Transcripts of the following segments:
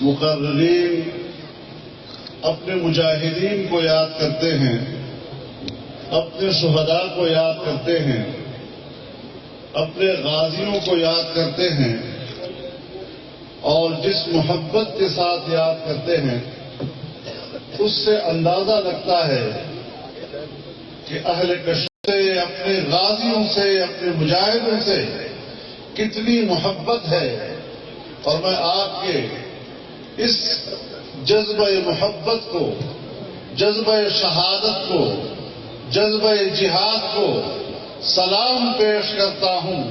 مقررین اپنے مجاہدین کو یاد کرتے ہیں، اپنے شہداء کو یاد کرتے ہیں، اپنے غازیوں کو یاد کرتے ہیں، اور جس محبت کے ساتھ یاد کرتے ہیں اس سے اندازہ لگتا ہے کہ اہل کشمیر سے، اپنے غازیوں سے، اپنے مجاہدوں سے کتنی محبت ہے۔ اور میں آپ کے اس جذبہ محبت کو، جذبہ شہادت کو، جذبہ جہاد کو سلام پیش کرتا ہوں۔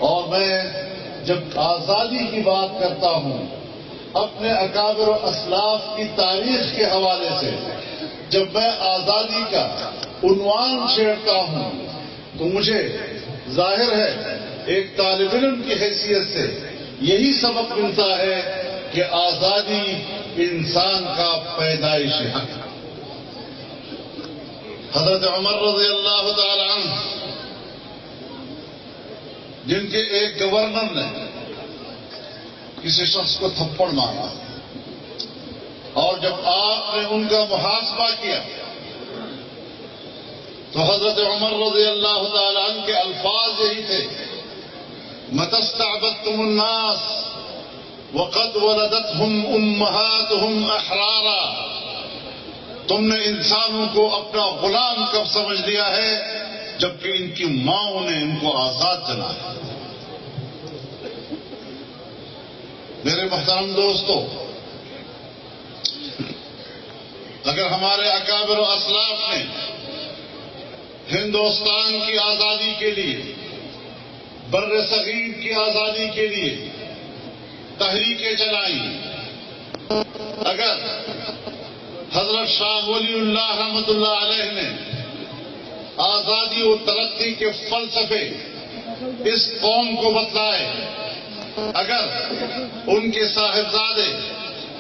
اور میں جب آزادی کی بات کرتا ہوں، اپنے اکابر و اسلاف کی تاریخ کے حوالے سے جب میں آزادی کا عنوان چھیڑتا ہوں تو مجھے ظاہر ہے ایک طالب علم کی حیثیت سے یہی سبق ملتا ہے کہ آزادی انسان کا پیدائشی حق ہے۔ حضرت عمر رضی اللہ تعالی عنہ، جن کے ایک گورنر نے کسی شخص کو تھپڑ مارا، اور جب آپ نے ان کا محاسبہ کیا تو حضرت عمر رضی اللہ تعالی عنہ کے الفاظ یہی تھے: متی استعبدتم الناس وقد ولدتهم امہاتهم احرارا، تم نے انسانوں کو اپنا غلام کب سمجھ لیا ہے؟ جبکہ ان کی ماؤں نے ان کو آزاد جنا ہے۔ میرے محترم دوستو، اگر ہمارے اکابر و اسلاف نے ہندوستان کی آزادی کے لیے، بر صغیر کی آزادی کے لیے تحریکیں چلائیں، اگر حضرت شاہ ولی اللہ رحمۃ اللہ علیہ نے آزادی و ترقی کے فلسفے اس قوم کو بتلائے، اگر ان کے صاحبزادے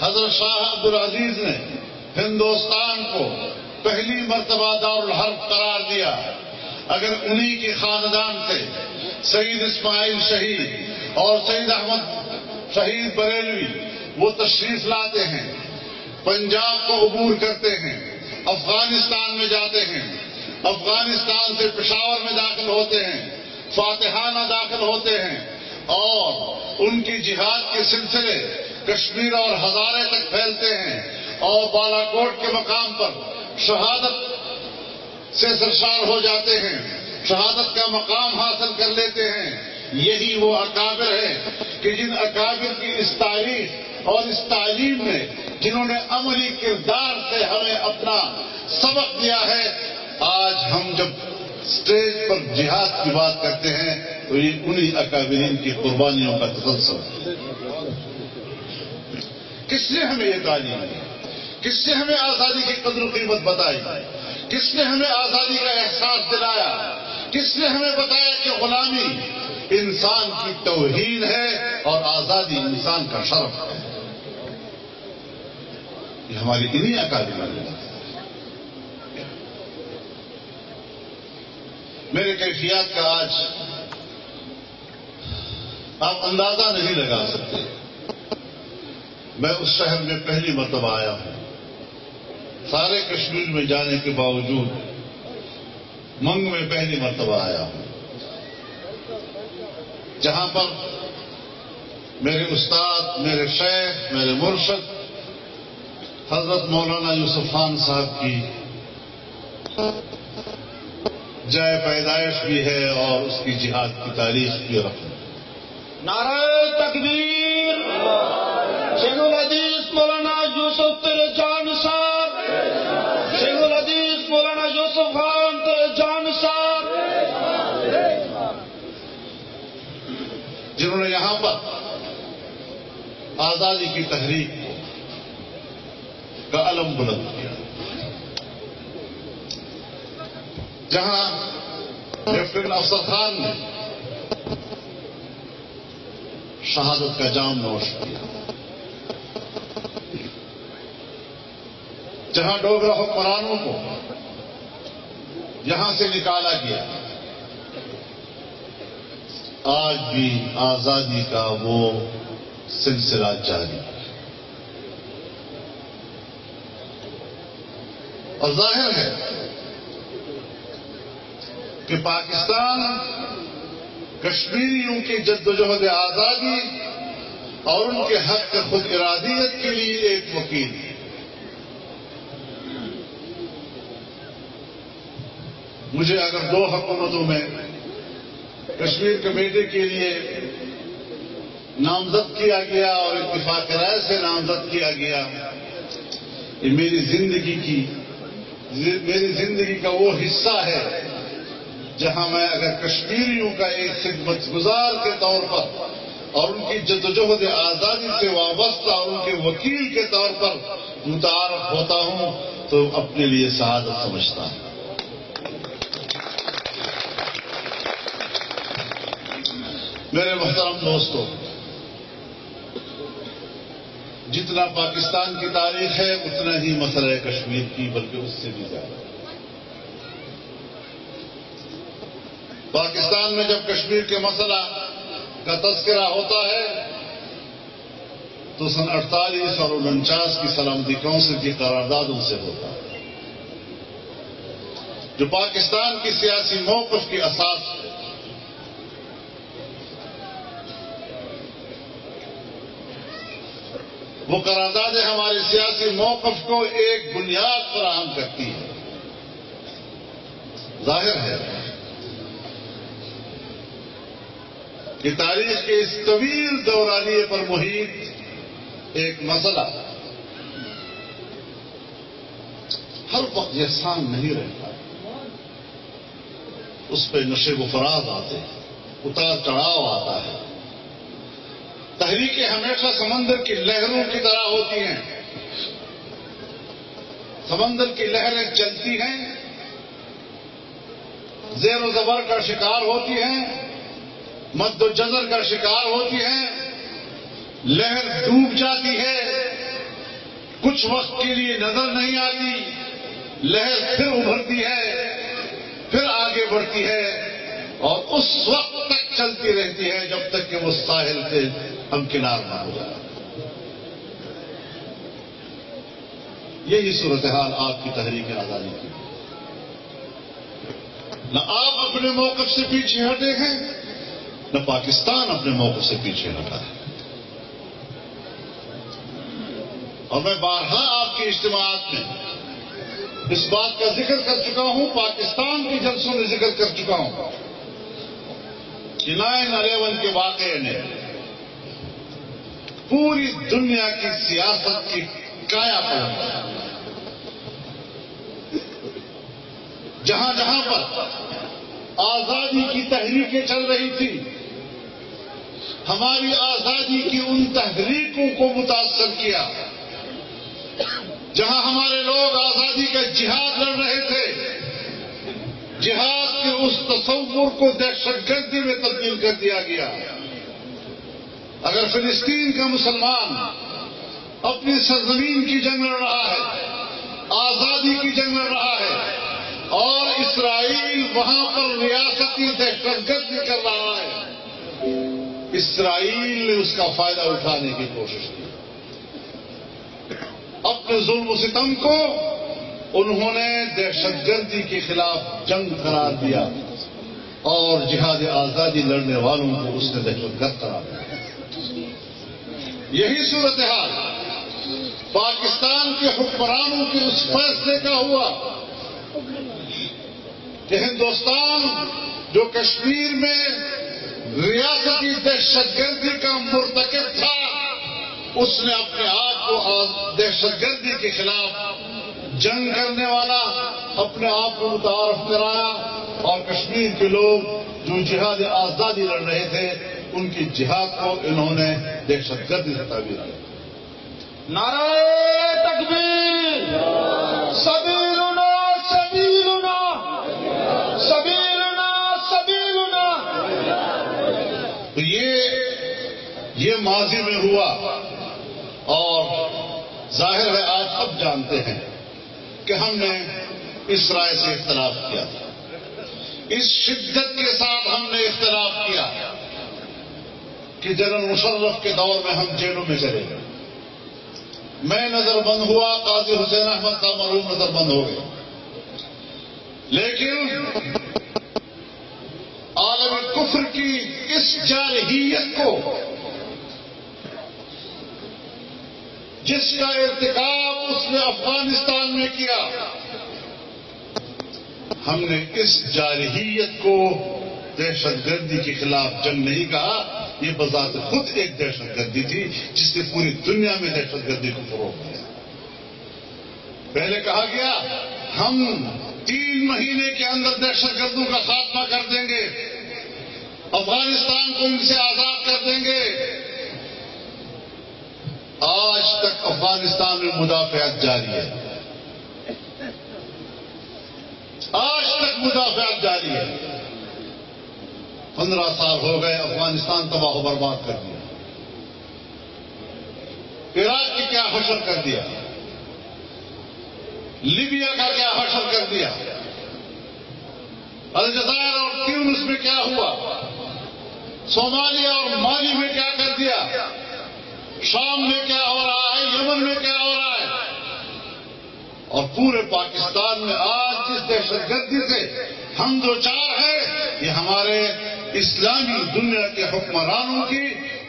حضرت شاہ عبدالعزیز نے ہندوستان کو پہلی مرتبہ دارالحرب قرار دیا، اگر انہی کے خاندان سے سید اسماعیل شہید اور سید احمد شہید بریلوی وہ تشریف لاتے ہیں، پنجاب کو عبور کرتے ہیں، افغانستان میں جاتے ہیں، افغانستان سے پشاور میں داخل ہوتے ہیں، فاتحانہ داخل ہوتے ہیں، اور ان کی جہاد کے سلسلے کشمیر اور ہزارے تک پھیلتے ہیں، اور بالا کوٹ کے مقام پر شہادت سے سرشار ہو جاتے ہیں، شہادت کا مقام حاصل کر لیتے ہیں۔ یہی وہ اکابر ہیں کہ جن اکابر کی اس تاریخ اور اس تعلیم نے، جنہوں نے عملی کردار سے ہمیں اپنا سبق دیا ہے۔ آج ہم جب اسٹیج پر جہاد کی بات کرتے ہیں تو یہ انہی اکابرین کی قربانیوں کا تسلسل ہے۔ کس نے ہمیں یہ تعلیم دی؟ کس نے ہمیں آزادی کی قدر و قیمت بتائی؟ کس نے ہمیں آزادی کا احساس دلایا؟ کس نے ہمیں بتایا کہ غلامی انسان کی توہین ہے اور آزادی انسان کا شرف ہے؟ یہ ہماری انہی اکابرین نے۔ میرے کیفیات کا آج آپ اندازہ نہیں لگا سکتے۔ میں اس شہر میں پہلی مرتبہ آیا ہوں، سارے کشمیر میں جانے کے باوجود منگ میں پہلی مرتبہ آیا ہوں، جہاں پر میرے استاد، میرے شیخ، میرے مرشد حضرت مولانا یوسف خان صاحب کی جائے پیدائش بھی ہے اور اس کی جہاد کی تاریخ بھی رقم۔ نعرہ تکبیر! شیخ الحدیث مولانا یوسف تیرے جان صاحب، شیخ الحدیث مولانا یوسف خان تیرے جان صاحب، جنہوں نے یہاں پر آزادی کی تحریک کا علم بلند کیا، جہاں لیفٹیننٹ افسر خان نے شہادت کا جام نوش کیا، جہاں ڈوگرا حکمرانوں کو یہاں سے نکالا گیا، آج بھی آزادی کا وہ سلسلہ جاری ہے۔ اور ظاہر ہے کہ پاکستان کشمیریوں کی جدوجہد آزادی اور ان کے حق خود ارادیت کے لیے ایک وکیل ہے۔ مجھے اگر 2 حکومتوں میں کشمیر کمیٹی کے لیے نامزد کیا گیا اور اتفاق رائے سے نامزد کیا گیا، یہ میری زندگی کا وہ حصہ ہے جہاں میں اگر کشمیریوں کا ایک خدمت گزار کے طور پر اور ان کی جدوجہد آزادی سے وابستہ اور ان کے وکیل کے طور پر متعارف ہوتا ہوں تو اپنے لیے سعادت سمجھتا ہوں۔ میرے محترم دوستو، جتنا پاکستان کی تاریخ ہے اتنا ہی مسئلہ کشمیر کی، بلکہ اس سے بھی زیادہ۔ پاکستان میں جب کشمیر کے مسئلہ کا تذکرہ ہوتا ہے تو سن 48 اور 49 کی سلامتی کونسل کی قراردادوں سے ہوتا ہے، جو پاکستان کی سیاسی موقف کی اساس ہے۔ وہ قراردادیں ہمارے سیاسی موقف کو ایک بنیاد فراہم کرتی ہیں۔ ظاہر ہے کہ تاریخ کے اس طویل دورانیے پر محیط ایک مسئلہ ہر وقت یکساں نہیں رہتا، اس پہ نشیب و فراز آتے ہیں، اتار چڑھاؤ آتا ہے۔ تحریکیں ہمیشہ سمندر کی لہروں کی طرح ہوتی ہیں، سمندر کی لہریں چلتی ہیں، زیر و زبر کا شکار ہوتی ہیں، مد و جزر کا شکار ہوتی ہیں، لہر ڈوب جاتی ہے، کچھ وقت کے لیے نظر نہیں آتی، لہر پھر ابھرتی ہے، پھر آگے بڑھتی ہے اور اس وقت تک چلتی رہتی ہے جب تک کہ وہ ساحل سے ہمکنار نہ ہو جائے۔ یہی صورتحال آپ کی تحریک آزادی کی۔ نہ آپ اپنے موقف سے پیچھے ہٹے ہیں، نہ پاکستان اپنے موقف سے پیچھے ہٹا ہے۔ اور میں بارہا آپ کے اجتماعات میں اس بات کا ذکر کر چکا ہوں، پاکستان کے جلسوں میں ذکر کر چکا ہوں کہ 9/11 کے واقعے نے پوری دنیا کی سیاست کی کایا پلٹ کی۔ جہاں جہاں پر آزادی کی تحریکیں چل رہی تھی، ہماری آزادی کی ان تحریکوں کو متاثر کیا۔ جہاں ہمارے لوگ آزادی کا جہاد لڑ رہے تھے، جہاد کے اس تصور کو دہشت گردی میں تبدیل کر دیا گیا۔ اگر فلسطین کا مسلمان اپنی سرزمین کی جنگ لڑ رہا ہے، آزادی کی جنگ لڑ رہا ہے، اور اسرائیل وہاں پر ریاستی دہشت گردی کر رہا ہے، اسرائیل نے اس کا فائدہ اٹھانے کی کوشش کی۔ اپنے ظلم و ستم کو انہوں نے دہشت گردی کے خلاف جنگ قرار دیا اور جہاد آزادی لڑنے والوں کو اس نے دہشت گرد قرار دیا۔ یہی صورتحال پاکستان کے حکمرانوں کے اس فیصلے کا ہوا کہ ہندوستان جو کشمیر میں ریاستی دہشت گردی کا مرتکب تھا، اس نے اپنے آپ کو دہشت گردی کے خلاف جنگ کرنے والا اپنے آپ کو متعارف کرایا، اور کشمیر کے لوگ جو جہاد آزادی لڑ رہے تھے ان کی جہاد کو انہوں نے دہشت گردی سے تعبیر کیا۔ نعرہ تکبیر، سبیلنا سبیلنا سبیلنا سبیلنا۔ تو یہ ماضی میں ہوا، اور ظاہر ہے آپ اب جانتے ہیں کہ ہم نے اس رائے سے اختلاف کیا تھا، اس شدت کے ساتھ ہم نے اختلاف کیا کہ جنرل مشرف کے دور میں ہم جیلوں میں چلے گئے، میں نظر بند ہوا، قاضی حسین احمد صاحب مرحوم نظر بند ہو گئے، لیکن عالم کفر کی اس جارحیت کو، جس کا ارتکاب اس نے افغانستان میں کیا، ہم نے اس جارحیت کو دہشت گردی کے خلاف جنگ نہیں کہا، یہ بذات خود ایک دہشت گردی تھی جس نے پوری دنیا میں دہشت گردی کو فروغ دیا۔ پہلے کہا گیا ہم 3 مہینے کے اندر دہشت گردوں کا خاتمہ کر دیں گے، افغانستان کو ان سے آزاد کر دیں گے۔ آج تک افغانستان میں مدافعت جاری ہے، آج تک مدافعت جاری ہے۔ 15 سال ہو گئے، افغانستان تباہ و برباد کر دیا، عراق کی کیا حشر کر دیا، لیبیا کا کیا حشر کر دیا، الجزائر اور تیونس میں کیا ہوا، صومالیہ اور مالی میں کیا کر دیا، شام میں کیا ہو رہا ہے، یمن میں کیا ہو رہا ہے، اور پورے پاکستان میں آج جس دہشت گردی سے ہم دوچار ہیں، یہ ہمارے اسلامی دنیا کے حکمرانوں کی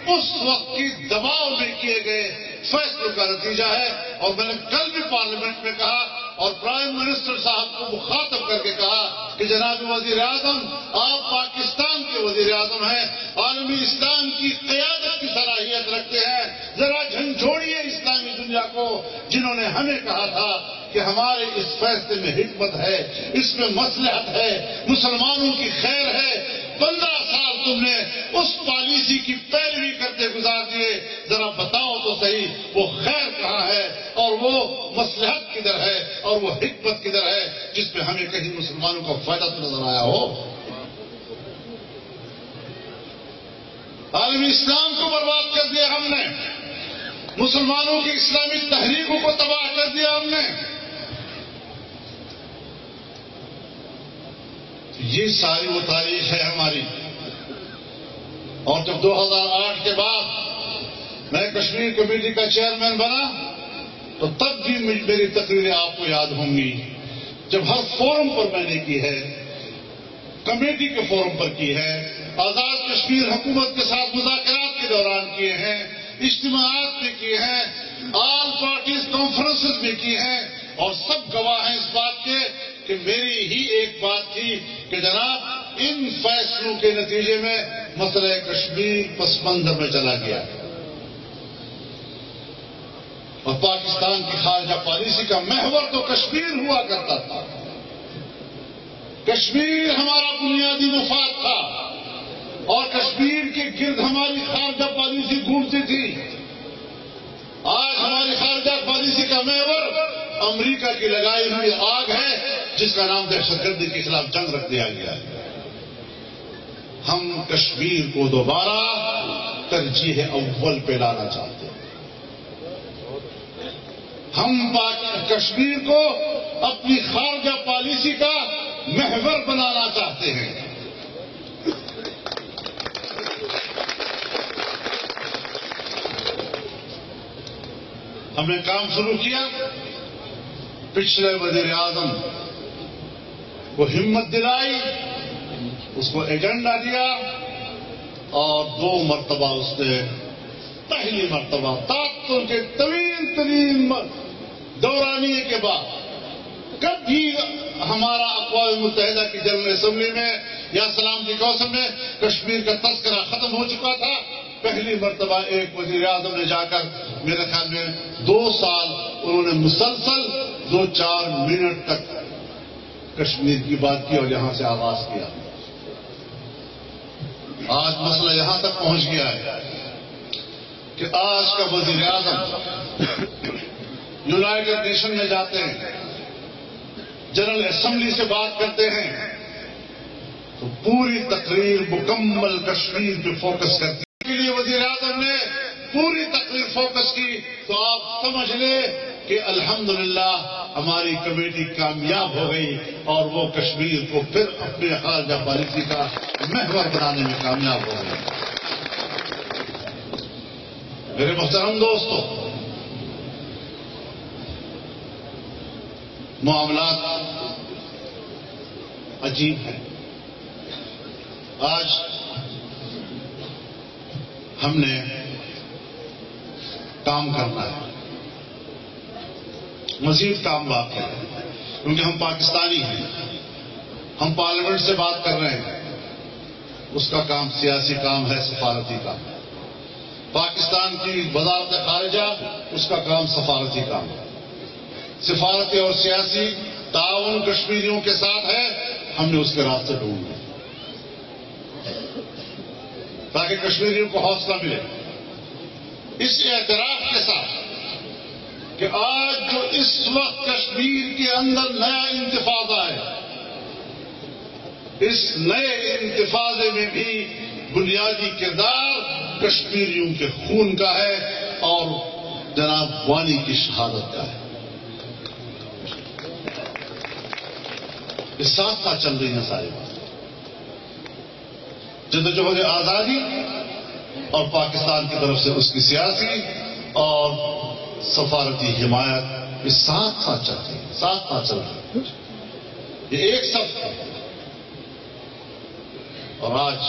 اس وقت کی دباؤ میں کیے گئے فیصلوں کا نتیجہ ہے۔ اور میں نے کل بھی پارلیمنٹ میں کہا اور پرائم منسٹر صاحب کو مخاطب کر کے کہا کہ جناب وزیر اعظم، آپ پاکستان کے وزیر اعظم ہیں، عالمی اسلام کی قیادت کی صلاحیت رکھتے ہیں، ذرا جھنجھوڑیے اسلامی دنیا کو، جنہوں نے ہمیں کہا تھا کہ ہمارے اس فیصلے میں حکمت ہے، اس میں مصلحت ہے، مسلمانوں کی خیر ہے۔ 15 سال تم نے اس پالیسی کی پیروی کرتے گزار دیے، ذرا بتاؤ تو صحیح وہ خیر کہاں ہے اور وہ مصلحت کدھر ہے اور وہ حکمت کدھر ہے جس میں ہمیں کہیں مسلمانوں کا فائدہ تو نظر آیا ہو۔ عالمی اسلام کو برباد کر دیا ہم نے، مسلمانوں کی اسلامی تحریکوں کو تباہ کر دیا ہم نے۔ یہ ساری وہ تاریخ ہے ہماری۔ اور جب 2008 کے بعد میں کشمیر کمیٹی کا چیئرمین بنا تو تب بھی میری تقریریں آپ کو یاد ہوں گی، جب ہر فورم پر میں نے کی ہے، کمیٹی کے فورم پر کی ہے، آزاد کشمیر حکومت کے ساتھ مذاکرات کے دوران کیے ہیں، اجتماعات میں کیے ہیں، آل پارٹیز کانفرنسز میں کی ہیں، اور سب گواہ ہیں اس بات کے کہ میری ہی ایک بات تھی کہ جناب ان فیصلوں کے نتیجے میں مسئلہ کشمیر پس منظر میں چلا گیا، اور پاکستان کی خارجہ پالیسی کا محور تو کشمیر ہوا کرتا تھا، کشمیر ہمارا بنیادی مفاد تھا، اور کشمیر کے گرد ہماری خارجہ پالیسی گھومتی تھی۔ آج ہماری خارجہ پالیسی کا محور امریکہ کی لگائی ہوئی آگ ہے جس کا نام دہشت گردی کے خلاف جنگ رکھ دیا گیا ہے۔ ہم کشمیر کو دوبارہ ترجیح اول پہ لانا چاہتے ہیں، ہم کشمیر کو اپنی خارجہ پالیسی کا محور بنانا چاہتے ہیں۔ ہم نے کام شروع کیا، پچھلے وزیر اعظم کو ہمت دلائی، اس کو ایجنڈا دیا، اور 2 مرتبہ اس نے، پہلی مرتبہ طاقتوں کے طویل ترین دورانیے کے بعد کبھی ہمارا اقوام متحدہ کی جنرل اسمبلی میں یا سلامتی کونسل میں کشمیر کا تذکرہ ختم ہو چکا تھا۔ پہلی مرتبہ ایک وزیر اعظم نے جا کر میرے خیال میں 2 سال انہوں نے مسلسل 2-4 منٹ تک کشمیر کی بات کی اور یہاں سے آغاز کیا۔ آج مسئلہ یہاں تک پہنچ گیا ہے کہ آج کا وزیر اعظم یونائیٹڈ نیشن میں جاتے ہیں، جنرل اسمبلی سے بات کرتے ہیں تو پوری تقریر مکمل کشمیر پہ فوکس کرتی ہے۔ کے لیے وزیر اعظم نے پوری تقریر فوکس کی تو آپ سمجھ لیں کہ الحمدللہ ہماری کمیٹی کامیاب ہو گئی اور وہ کشمیر کو پھر اپنے خارجہ پالیسی کا محور بنانے میں کامیاب ہو گئی۔ میرے محترم دوستو، معاملات عجیب ہیں. آج ہم نے کام کرنا ہے، مزید کام باقی ہے، کیونکہ ہم پاکستانی ہیں. ہم پارلیمنٹ سے بات کر رہے ہیں، اس کا کام سیاسی کام ہے، سفارتی کام ہے. پاکستان کی وزارت خارجہ، اس کا کام سفارتی کام ہے. سفارتی اور سیاسی تعاون کشمیریوں کے ساتھ ہے. ہم نے اس کے راستے ڈھونڈے تاکہ کشمیریوں کو حوصلہ ملے، اس اعتراف کے ساتھ کہ آج جو اس وقت کشمیر کے اندر نیا انتفاضہ ہے، اس نئے انتفاضے میں بھی بنیادی کردار کشمیریوں کے خون کا ہے اور جناب وانی کی شہادت کا ہے. اس ساتھ ساتھ چل رہی ہیں ساری بات. جدوجہد آزادی اور پاکستان کی طرف سے اس کی سیاسی اور سفارتی حمایت یہ ساتھ ساتھ چل رہی ہے، ساتھ ساتھ چل رہی ہے. یہ ایک صف ہے. اور آج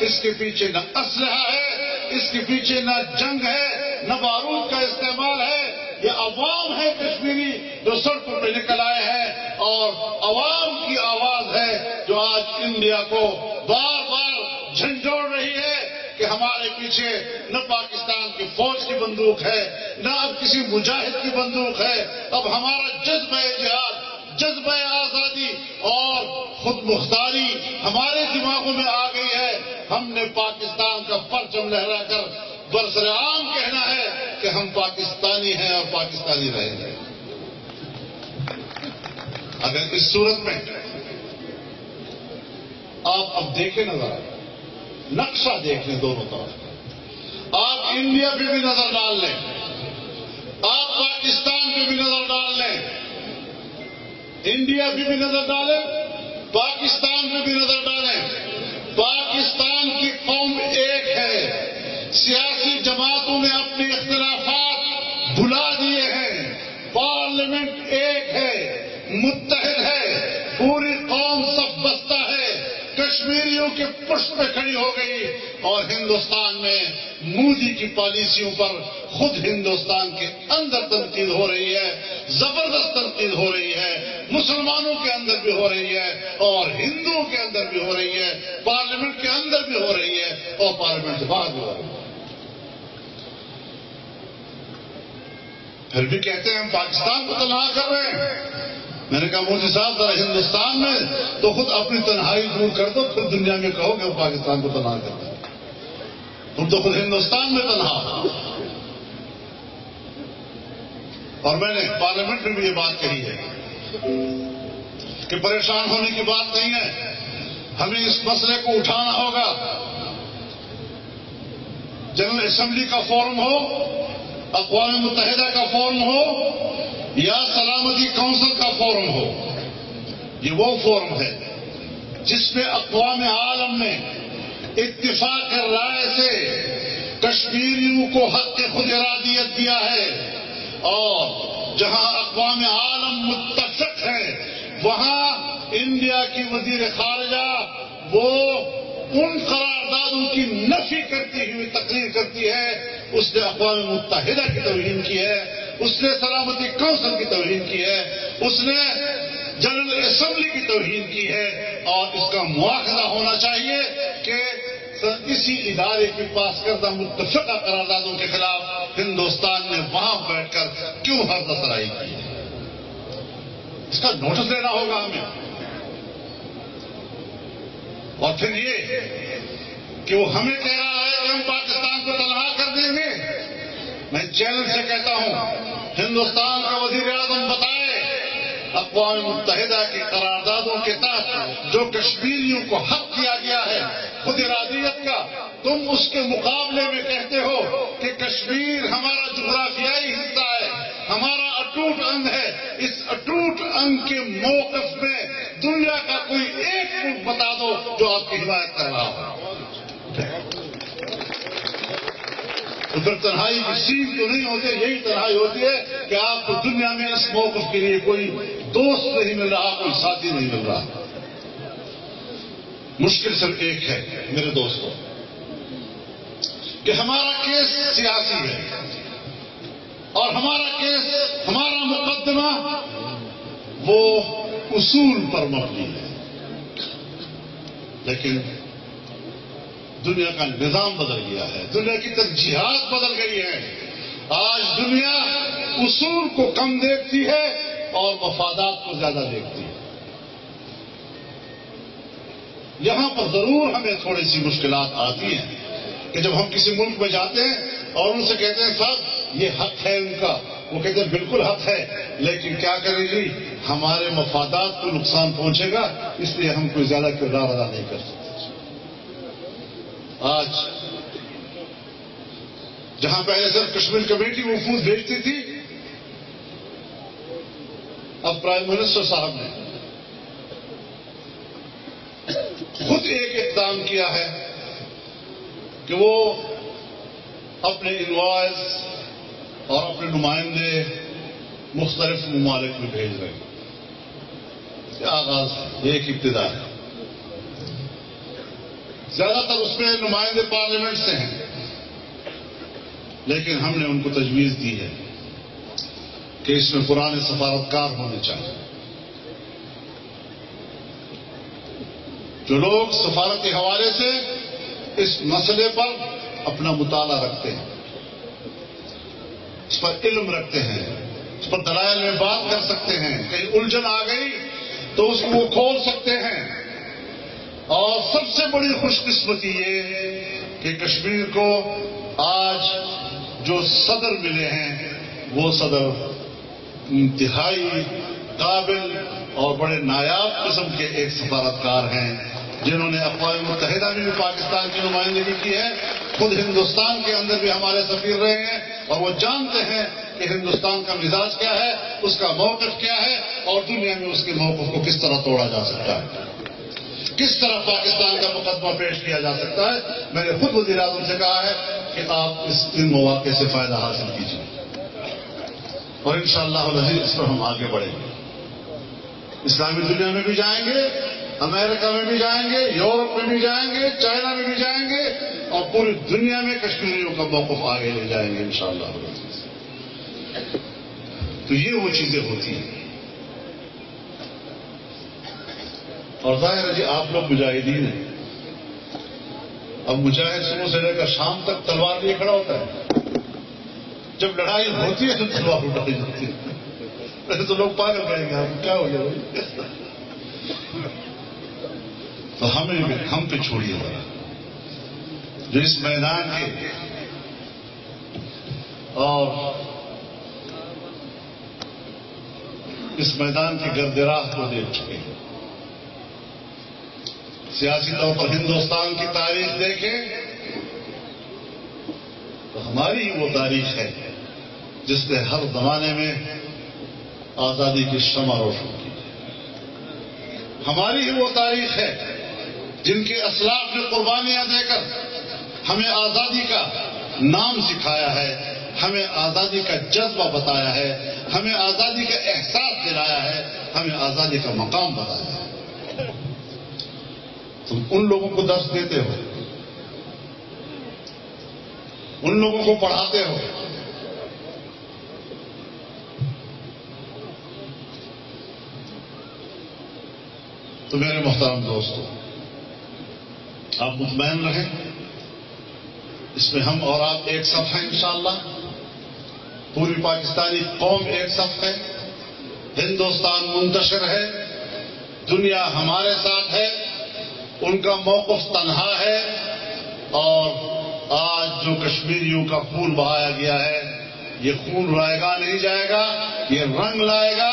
اس کے پیچھے نہ اسلحہ ہے، اس کے پیچھے نہ جنگ ہے، نہ بارود کا استعمال ہے. یہ عوام ہے کشمیری جو سڑکوں پہ نکل آئے ہیں، اور عوام کی آواز ہے جو آج انڈیا کو بار بار جھنجھوڑ رہی ہے کہ ہمارے پیچھے نہ پاکستان کی فوج کی بندوق ہے، نہ اب کسی مجاہد کی بندوق ہے. اب ہمارا جذبہ جہاد، جذبہ آزادی اور خود مختاری ہمارے دماغوں میں آ گئی ہے. ہم نے پاکستان کا پرچم لہرا کر برسرعام کہنا ہے کہ ہم پاکستانی ہیں اور پاکستانی رہیں گے. اگر اس صورت میں آپ اب دیکھیں نظر نقشہ دیکھ لیں دونوں طرف، آپ انڈیا پہ بھی نظر ڈال لیں، آپ پاکستان پہ بھی نظر ڈال لیں، انڈیا پہ بھی نظر ڈالیں، پاکستان پہ بھی نظر ڈالیں. پاکستان کی قوم ایک ہے، سیاسی جماعتوں نے اپنے اختلافات بھلا دیے ہیں، پارلیمنٹ ایک ہے، متحد ہے، پوری قوم صف بستہ ہے، کشمیریوں کے پشت پہ کھڑی ہو گئی. اور ہندوستان میں مودی کی پالیسیوں پر خود ہندوستان کے اندر تنقید ہو رہی ہے، زبردست تنقید ہو رہی ہے، مسلمانوں کے اندر بھی ہو رہی ہے اور ہندوؤں کے اندر بھی ہو رہی ہے، پارلیمنٹ کے اندر بھی ہو رہی ہے اور پارلیمنٹ سے باہر بھی ہو رہی ہے. پھر بھی کہتے ہیں ہم پاکستان کو تنہا کر رہے ہیں. میں نے کہا مودی صاحب ذرا ہندوستان میں تو خود اپنی تنہائی دور کر دو، پھر دنیا میں کہو کہ پاکستان کو تنہا کر دو. تم تو خود ہندوستان میں تنہا ہو. اور میں نے پارلیمنٹ میں بھی یہ بات کہی ہے کہ پریشان ہونے کی بات نہیں ہے، ہمیں اس مسئلے کو اٹھانا ہوگا. جنرل اسمبلی کا فورم ہو، اقوام متحدہ کا فورم ہو یا سلامتی کونسل کا فورم ہو، یہ وہ فورم ہے جس میں اقوام عالم نے اتفاق رائے سے کشمیریوں کو حق خود ارادیت دیا ہے. اور جہاں اقوام عالم متفق ہے وہاں انڈیا کی وزیر خارجہ وہ ان قراردادوں کی نفی کرتی ہوئی تقریر کرتی ہے. اس نے اقوام متحدہ کی توہین کی ہے، اس نے سلامتی کونسل کی توہین کی ہے، اس نے جنرل اسمبلی کی توہین کی ہے. اور اس کا مواخذہ ہونا چاہیے کہ اسی ادارے کی پاس کردہ متفقہ قراردادوں کے خلاف ہندوستان نے وہاں بیٹھ کر کیوں حرف سرائی کی ہے. اس کا نوٹس لینا ہوگا ہمیں. اور پھر یہ کہ وہ ہمیں کہہ رہا ہے کہ ہم پاکستان کو تنہا کر دیں گے. میں چیلنج سے کہتا ہوں ہندوستان کا وزیر اعظم بتائے اقوام متحدہ کی قراردادوں کے تحت جو کشمیریوں کو حق دیا گیا ہے خود ارادیت کا، تم اس کے مقابلے میں کہتے ہو کہ کشمیر ہمارا جغرافیائی حصہ ہے، ہمارا اٹوٹ انگ ہے. اس اٹوٹ انگ کے موقف میں دنیا کا کوئی ایک ملک بتا دو جو آپ کی حمایت کر رہا ہو. تو پھر تنہائی کی سین تو نہیں ہوتی، یہی تنہائی ہوتی ہے کہ آپ کو دنیا میں اس موقف کے لیے کوئی دوست نہیں مل رہا، کوئی ساتھی نہیں مل رہا۔ مشکل صرف ایک ہے میرے دوستوں کہ ہمارا کیس سیاسی ہے اور ہمارا کیس، ہمارا مقدمہ وہ اصول پر مبنی ہے، لیکن دنیا کا نظام بدل گیا ہے، دنیا کی ترجیحات بدل گئی ہیں۔ آج دنیا اصول کو کم دیکھتی ہے اور مفادات کو زیادہ دیکھتی ہے۔ یہاں پر ضرور ہمیں تھوڑی سی مشکلات آتی ہیں کہ جب ہم کسی ملک میں جاتے ہیں اور ان سے کہتے ہیں صاحب یہ حق ہے ان کا، وہ کہتے ہیں بالکل حق ہے، لیکن کیا کریں گی، ہمارے مفادات کو نقصان پہنچے گا، اس لیے ہم کوئی زیادہ کردار ادا نہیں کر سکتے۔ آج جہاں پہلے صرف کشمیر کمیٹی وفود بھیجتی تھی، اب پرائم منسٹر صاحب نے خود ایک اقدام کیا ہے کہ وہ اپنے انوائز اور اپنے نمائندے مختلف ممالک میں بھیج رہے ہیں۔ یہ آغاز ہے، یہ ایک ابتدا ہے۔ زیادہ تر اس میں نمائندے پارلیمنٹ سے ہیں، لیکن ہم نے ان کو تجویز دی ہے کہ اس میں پرانے سفارتکار ہونے چاہیے، جو لوگ سفارتی حوالے سے اس مسئلے پر اپنا مطالعہ رکھتے ہیں، اس پر علم رکھتے ہیں، اس پر دلائل میں بات کر سکتے ہیں، کہیں الجھن آ گئی تو اس کو وہ کھول سکتے ہیں۔ اور سب سے بڑی خوش قسمتی یہ کہ کشمیر کو آج جو صدر ملے ہیں وہ صدر انتہائی قابل اور بڑے نایاب قسم کے ایک سفارتکار ہیں، جنہوں نے اقوام متحدہ میں بھی پاکستان کی نمائندگی کی ہے، خود ہندوستان کے اندر بھی ہمارے سفیر رہے ہیں، اور وہ جانتے ہیں کہ ہندوستان کا مزاج کیا ہے، اس کا موقف کیا ہے، اور دنیا میں اس کے موقف کو کس طرح توڑا جا سکتا ہے، کس طرح پاکستان کا مقدمہ پیش کیا جا سکتا ہے۔ میں نے خود وزیر اعظم سے کہا ہے کہ آپ ان مواقع سے فائدہ حاصل کیجیے، اور انشاءاللہ العزیز اس پر ہم آگے بڑھیں گے۔ اسلامی دنیا میں بھی جائیں گے، امریکہ میں بھی جائیں گے، یورپ میں بھی جائیں گے، چائنا میں بھی جائیں گے، اور پوری دنیا میں کشمیریوں کا موقف آگے لے جائیں گے انشاءاللہ العزیز۔ تو یہ وہ چیزیں ہوتی ہیں، اور ظاہر ہے جی آپ لوگ مجاہدین ہیں۔ اب مجاہد صبح سے لے کر شام تک تلوار لیے کھڑا ہوتا ہے، جب لڑائی ہوتی ہے تو تلوار اٹھائی جاتی ہے، ویسے تو لوگ پاگل کہیں گے آپ کیا ہو گیا بھائی، تو ہم پہ چھوڑیے ذرا، جو اس میدان کے اور اس میدان کی گردراہ کو دیکھ چکے ہیں۔ سیاسی طور پر ہندوستان کی تاریخ دیکھیں تو ہماری ہی وہ تاریخ ہے جس نے ہر زمانے میں آزادی کی شمع روشن کی ہے، ہماری ہی وہ تاریخ ہے جن کے اسلاف نے قربانیاں دے کر ہمیں آزادی کا نام سکھایا ہے، ہمیں آزادی کا جذبہ بتایا ہے، ہمیں آزادی کا احساس دلایا ہے، ہمیں آزادی کا مقام بتایا ہے۔ تم ان لوگوں کو درس دیتے ہو، ان لوگوں کو پڑھاتے ہو، تو میرے محترم دوستو آپ مطمئن رہیں، اس میں ہم اور آپ ایک صف ہیں انشاءاللہ، پوری پاکستانی قوم ایک صف ہے، ہندوستان منتشر ہے، دنیا ہمارے ساتھ ہے، ان کا موقف تنہا ہے، اور آج جو کشمیریوں کا خون بہایا گیا ہے یہ خون رائے گا نہیں جائے گا، یہ رنگ لائے گا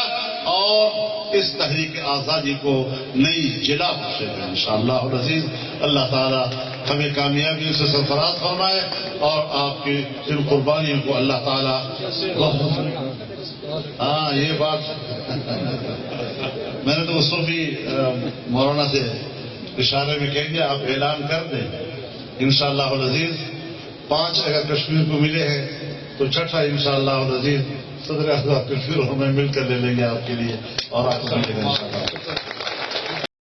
اور اس تحریک آزادی کو نئی جلا بخشے گا انشاءاللہ العزیز۔ اللہ تعالی ہمیں کامیابی سے سرفراز فرمائے اور آپ کی ان قربانیوں کو اللہ تعالی یہ بات میں نے تو صوفی مولانا سے اشارے میں کہیں گے آپ اعلان کر دیں انشاءاللہ العزیز 5 اگر کشمیر کو ملے ہیں تو چھٹا انشاءاللہ العزیز صدر اعظم کشمیر ہمیں مل کر لے لیں گے آپ کے لیے اور آپ کو ملے گا انشاءاللہ.